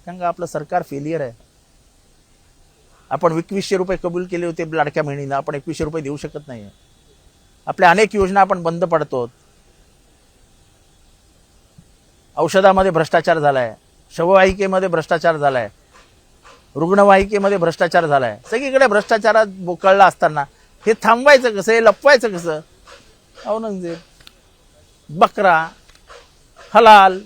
कारण का आपलं सरकार फेलियर आहे. आपण 2100 रुपये कबूल केले होते लाडक्या बहिणीला, आपण 2100 रुपये देऊ शकत नाही. आपल्या अनेक योजना आपण बंद पडतो. औषधामध्ये भ्रष्टाचार झालाय, शववाहिकेमध्ये भ्रष्टाचार झालाय, रुग्णवाहिकेमध्ये भ्रष्टाचार झालाय. सगळीकडे भ्रष्टाचारात बोकळला असताना हे थांबवायचं कसं, हे लपवायचं कसं? औरंगजेब, बकरा, हलाल.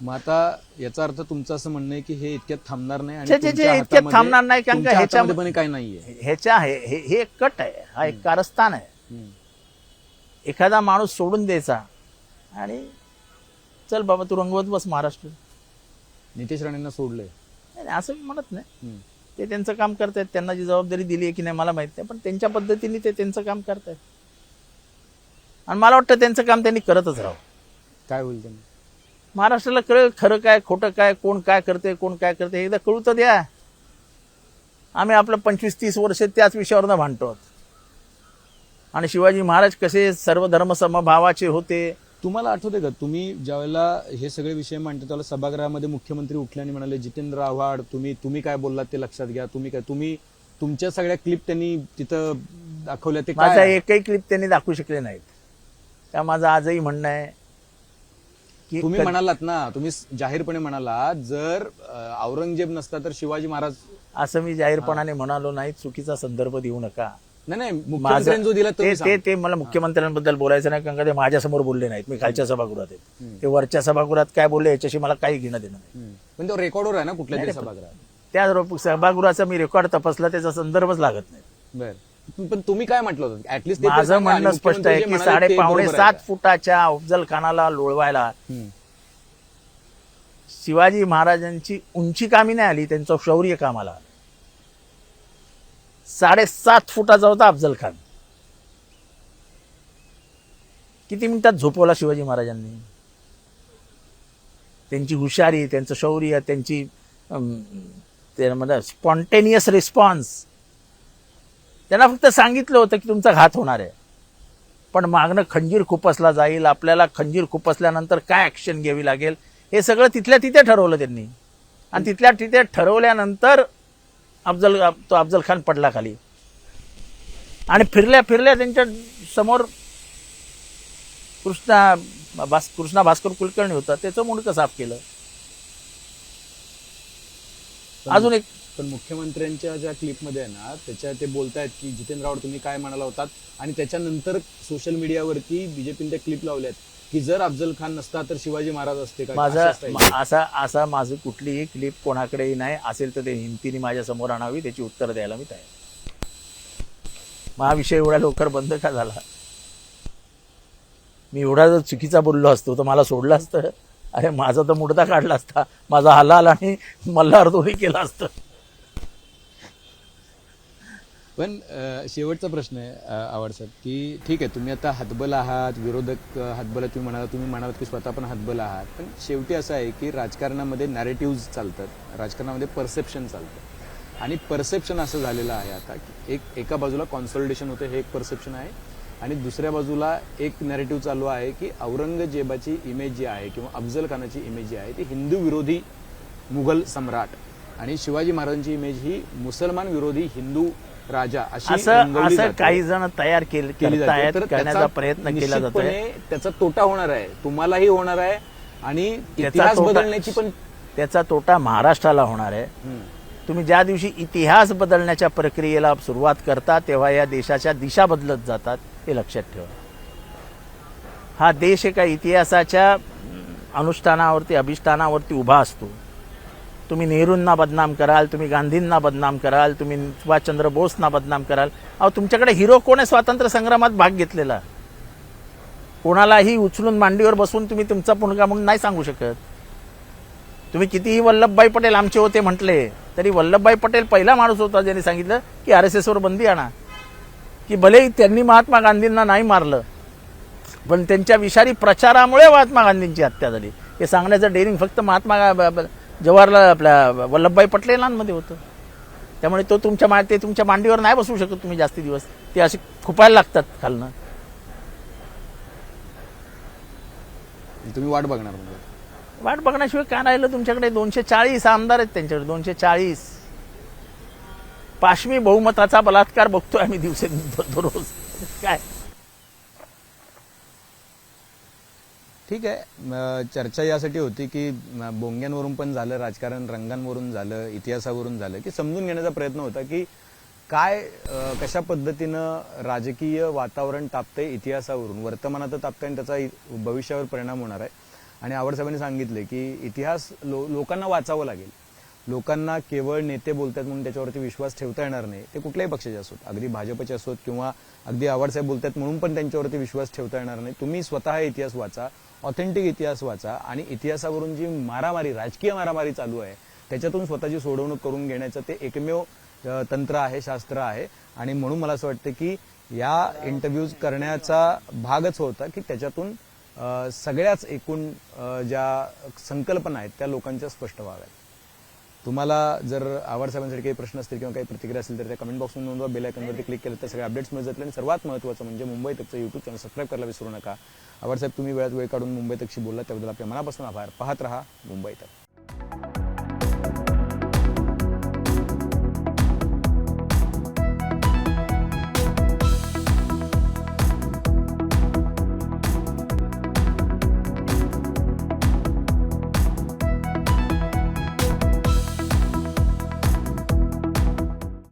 मग आता याचा अर्थ तुमचं असं म्हणणं आहे की हे इतक्यात थांबणार नाही आणि छे, छे, छे, तुमच्या इतक्यात हातामध्ये- थांबणार नाही, कारण का तुमच्या ह्याच्या- हातामध्ये पण काही नाहीये. ह्याच्या हे एक कट आहे, हा एक कारस्थान आहे. एखादा माणूस सोडून द्यायचा आणि चल बाबा तू रंगवत बस महाराष्ट्र. नितेश राणेंना सोडलंय. नाही, असं मी म्हणत नाही. ते त्यांचं काम करतायत, त्यांना जी जबाबदारी दिली आहे की नाही मला माहित नाही, पण त्यांच्या पद्धतीने ते त्यांचं काम करतायत. आणि मला वाटतं त्यांचं काम त्यांनी करतच राहावं. काय होईल त्यांना? महाराष्ट्राला कळेल खरं काय खोटं काय, कोण काय करते कोण काय करते, एकदा कळू तर द्या. आम्ही आपलं 25-30 वर्ष त्याच विषयावरनं भांडतो. आणि शिवाजी महाराज कसे सर्व धर्म समभावाचे होते. तुम्हाला आठवते का, तुम्ही ज्यावेळेला हे सगळे विषय मांडते त्यावेळेला सभागृहामध्ये मुख्यमंत्री उठले आणि म्हणाले जितेंद्र आव्हाड तुम्ही काय बोललात ते लक्षात घ्या, तुम्ही तुमच्या सगळ्या क्लिप त्यांनी तिथं दाखवल्या, ते माझा काय? एकही क्लिप त्यांनी दाखवू शकले नाहीत. त्या माझं आजही म्हणणं आहे की तुम्ही म्हणालात ना, तुम्ही जाहीरपणे म्हणालात जर औरंगजेब नसता तर शिवाजी महाराज. असं मी जाहीरपणाने म्हणालो नाही, चुकीचा संदर्भ देऊ नका. नाही मुख्यमंत्र्यांनी जो दिला तो ते मला मुख्यमंत्र्यांबद्दल बोलायचं नाही, कारण का ते माझ्यासमोर बोलले नाहीत. मी खालच्या सभागृहात आहे, ते वरच्या सभागृहात काय बोलले याच्याशी मला काही घेणं देणं नाही. पण तो रेकॉर्डवर आहे ना कुठल्या तरी सभागृहात. त्या सभागृहाचा मी रेकॉर्ड तपासला, त्याचा संदर्भच लागत नाही. बरं, पण तुम्ही काय म्हटलं होतं? ऍटलीस्ट माझं म्हणणं स्पष्ट आहे की 5.5 फुटाच्या अफजल खानाला लोळवायला शिवाजी महाराजांची उंची कामी नाही आली, त्यांचं शौर्य कामाला आलं. 7.5 फुटाचा होता अफजल खान. किती मिनिटात झोपवला शिवाजी महाराजांनी. त्यांची हुशारी, त्यांचं शौर्य, त्यांची स्पॉन्टेनियस रिस्पॉन्स. त्यांना फक्त सांगितलं होतं की तुमचा घात होणार आहे, पण मागणं खंजीर खुपसला जाईल, आपल्याला खंजीर खुपसल्यानंतर काय ऍक्शन घ्यावी लागेल हे सगळं तिथल्या तिथे ठरवलं त्यांनी. आणि तिथल्या तिथे ठरवल्यानंतर अफजल खान पडला खाली. आणि फिरल्या त्यांच्या समोर कृष्णा भास्कर कुलकर्णी होता, त्याचं मुंडकं साफ केलं. अजून एक पण मुख्यमंत्र्यांच्या ज्या क्लिपमध्ये आहे ना, त्याच्या ते बोलतायत की जितेंद्र आव्हाड तुम्ही काय म्हणाला होतात, आणि त्याच्यानंतर सोशल मीडियावरती बीजेपीने त्या क्लिप लावल्यात की जर अफजल खान नसता तर शिवाजी महाराज असते का. असा माझं कुठलीही क्लिप कोणाकडेही नाही. असेल तर ते हिमतीने माझ्या समोर आणावी, त्याची उत्तर द्यायला मी तयार. हा विषय एवढ्या लवकर बंद का झाला? मी एवढा जर चुकीचा बोललो असतो तर मला सोडलं असतं. अरे माझा तर मुडदा काढला असता, माझा हलाल आणि मल्हार दोन्ही केला असतं. पण शेवटचा प्रश्न आहे आव्हाड साहेब की ठीक आहे तुम्ही आता हतबल आहात, विरोधक हतबल तुम्ही म्हणालात की स्वतः पण हतबल आहात, पण शेवटी असं आहे की राजकारणामध्ये नॅरेटिव्ह चालतात, राजकारणामध्ये परसेप्शन चालतं. आणि परसेप्शन असं झालेलं आहे आता की एका बाजूला कॉन्सॉलिडेशन होतं, हे एक परसेप्शन आहे, आणि दुसऱ्या बाजूला एक नॅरेटिव्ह चालू आहे की औरंगजेबाची इमेज जी आहे किंवा अफजल खानाची इमेज जी आहे ती हिंदू विरोधी मुघल सम्राट, आणि शिवाजी महाराजांची इमेज ही मुसलमान विरोधी हिंदू राजा अशी रंगवली असं जाते. काही जण तयार केली जाते. तर करण्याचा प्रयत्न केला जातो. त्याचा तोटा होणार आहे, तुम्हालाही होणार आहे, आणि इतिहास बदलण्याची पण त्याचा तोटा महाराष्ट्राला होणार आहे. तुम्ही ज्या दिवशी इतिहास बदलण्याच्या प्रक्रियेला सुरुवात करता तेव्हा या देशाच्या दिशा बदलत जातात, हे लक्षात ठेवा. हा देश एका इतिहासाच्या अनुष्ठानावरती अभिष्ठानावरती उभा असतो. तुम्ही नेहरूंना बदनाम कराल, तुम्ही गांधींना बदनाम कराल, तुम्ही सुभाषचंद्र बोसना बदनाम कराल. अहो तुमच्याकडे हिरो कोण आहे स्वातंत्र्य संग्रामात भाग घेतलेला? कोणालाही उचलून मांडीवर बसून तुम्ही तुमचा पुणगा म्हणून नाही सांगू शकत. तुम्ही कितीही वल्लभभाई पटेल आमचे होते म्हटले तरी वल्लभभाई पटेल पहिला माणूस होता ज्यांनी सांगितलं की RSS वर बंदी आणा. की भले त्यांनी महात्मा गांधींना नाही मारलं पण त्यांच्या विषारी प्रचारामुळे महात्मा गांधींची हत्या झाली हे सांगण्याचं डेअरिंग फक्त जवाहरलाल आपल्या वल्लभभाई पटेलांमध्ये होतं. त्यामुळे ते तुमच्या मांडीवर नाही बसवू शकत तुम्ही जास्ती दिवस, ते असे खुपायला लागतात खालनं. तुम्ही वाट बघणार म्हणजे? वाट बघण्याशिवाय काय राहिलं तुमच्याकडे? 240 आमदार आहेत त्यांच्याकडे, 240. पाशवी बहुमताचा बलात्कार बघतोय आम्ही दररोज. काय ठीक आहे. चर्चा यासाठी होती की बोंग्यांवरून पण झालं, राजकारण रंगांवरून झालं, इतिहासावरून झालं, की समजून घेण्याचा प्रयत्न होता की काय कशा पद्धतीनं राजकीय वातावरण तापतंय इतिहासावरून, वर्तमानात तापतंय आणि त्याचा भविष्यावर परिणाम होणार आहे. आणि आवडसाहेबांनी सांगितले की इतिहास लोकांना वाचावं लागेल. लोकांना केवळ नेते बोलतात म्हणून त्याच्यावरती विश्वास ठेवता येणार नाही. ते कुठल्याही पक्षाचे असोत, अगदी भाजपचे असोत किंवा अगदी आवडसाहेब बोलतात म्हणून पण त्यांच्यावरती विश्वास ठेवता येणार नाही. तुम्ही स्वतः इतिहास वाचा, ऑथेंटिक इतिहास वाचा आणि इतिहासावरून जी मारामारी, राजकीय मारामारी चालू आहे त्याच्यातून स्वतःची सोडवणूक करून घेण्याचं ते एकमेव तंत्र आहे, शास्त्र आहे. आणि म्हणून मला असं वाटतं की या इंटरव्ह्यूज करण्याचा भागच होता की त्याच्यातून सगळ्याच एकूण ज्या संकल्पना आहेत त्या लोकांच्या स्पष्ट व्हाव्यात. तुम्हाला जर आवडसाहेबांसाठी काही प्रश्न असतील किंवा काही प्रतिक्रिया असेल तर त्या कमेंट बॉक्समध्ये नोंदवा. बेल आयकॉनवरती क्लिक केलं तर सगळे अपडेट्स मिळत जातील. आणि सर्वात महत्त्वाचं म्हणजे मुंबई तकचं यूट्यूब चॅनल सबस्क्राईब करायला विसरू नका. आवडसाहेब तुम्ही वेळात वेळ काढून मुंबई तकशी बोलला त्याबद्दल आपल्या मनापासून आभार. पाहत रहा मुंबई तक.